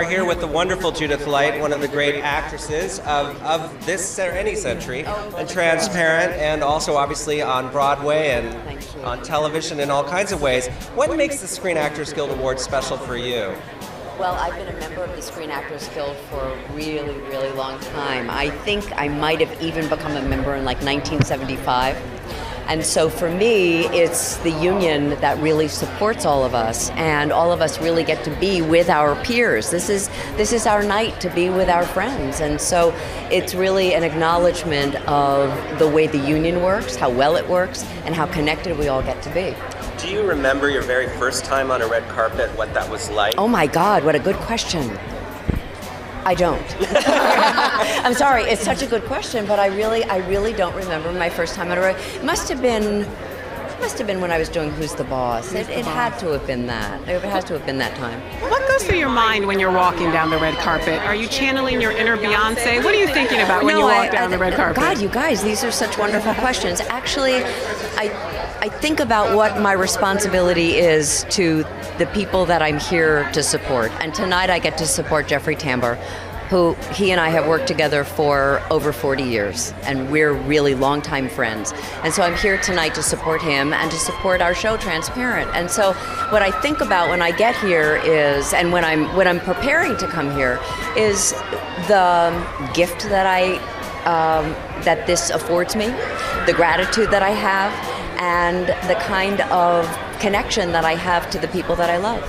here with the wonderful Judith Light, one of the great actresses of this or any century, and Transparent, and also obviously on Broadway and on television in all kinds of ways. What makes the Screen Actors Guild Award special for you? Well, I've been a member of the Screen Actors Guild for a really, really long time. I think I might have even become a member in like 1975. And so for me, it's the union that really supports all of us, and all of us really get to be with our peers. This is our night to be with our friends, and so it's really an acknowledgement of the way the union works, how well it works, and how connected we all get to be. Do you remember your very first time on a red carpet, what that was like? Oh my God, what a good question. I don't. I'm sorry, it's such a good question, but I really don't remember my first time on a red. It must have been when I was doing Who's the Boss. It had to have been that. It has to have been that time. What goes through your mind when you're walking down the red carpet? Are you channeling your inner Beyonce? What are you thinking about when you walk down the red carpet? God, you guys, these are such wonderful questions. Actually, I think about what my responsibility is to the people that I'm here to support. And tonight I get to support Jeffrey Tambor, who he and I have worked together for over 40 years, and we're really longtime friends. And so I'm here tonight to support him and to support our show, Transparent. And so what I think about when I get here is, and when I'm preparing to come here, is the gift that that this affords me, the gratitude that I have, and the kind of connection that I have to the people that I love.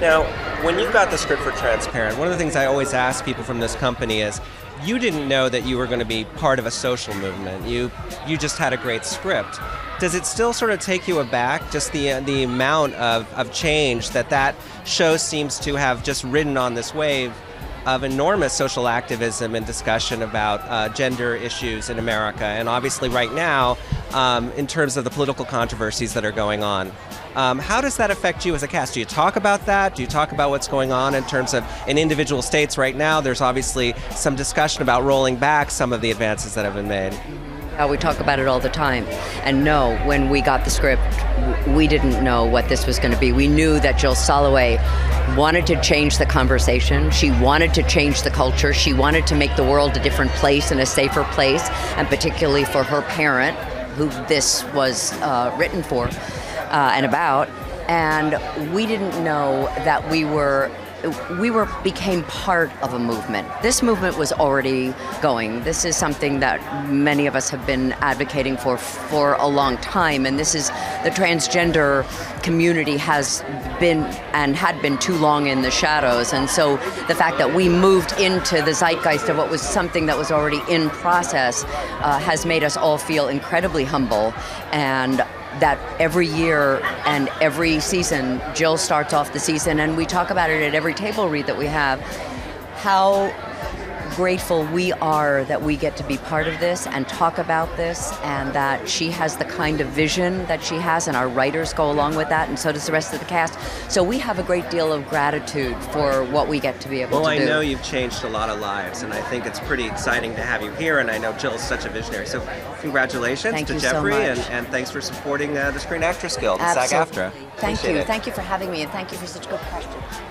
Now, when you got the script for Transparent, one of the things I always ask people from this company is, you didn't know that you were going to be part of a social movement. You just had a great script. Does it still sort of take you aback, just the amount of change that show seems to have just ridden on this wave of enormous social activism and discussion about gender issues in America, and obviously right now, in terms of the political controversies that are going on. How does that affect you as a cast? Do you talk about that? Do you talk about what's going on in terms of in individual states right now? There's obviously some discussion about rolling back some of the advances that have been made. We talk about it all the time. And no, when we got the script, we didn't know what this was going to be. We knew that Jill Soloway wanted to change the conversation. She wanted to change the culture. She wanted to make the world a different place and a safer place, and particularly for her parent, who this was written for and about. And we didn't know that we became part of a movement. This movement was already going. This is something that many of us have been advocating for a long time, and this is the transgender community has been and had been too long in the shadows. And so the fact that we moved into the zeitgeist of what was something that was already in process has made us all feel incredibly humble, and that every year and every season, Jill starts off the season, and we talk about it at every table read that we have, how grateful we are that we get to be part of this and talk about this, and that she has the kind of vision that she has, and our writers go along with that, and so does the rest of the cast. So we have a great deal of gratitude for what we get to be able to do. Well, I know you've changed a lot of lives, and I think it's pretty exciting to have you here, and I know Jill's such a visionary. So congratulations to Jeffrey, and thanks for supporting the Screen Actors Guild and SAG-AFTRA. Thank you. Thank you for having me, and thank you for such good questions.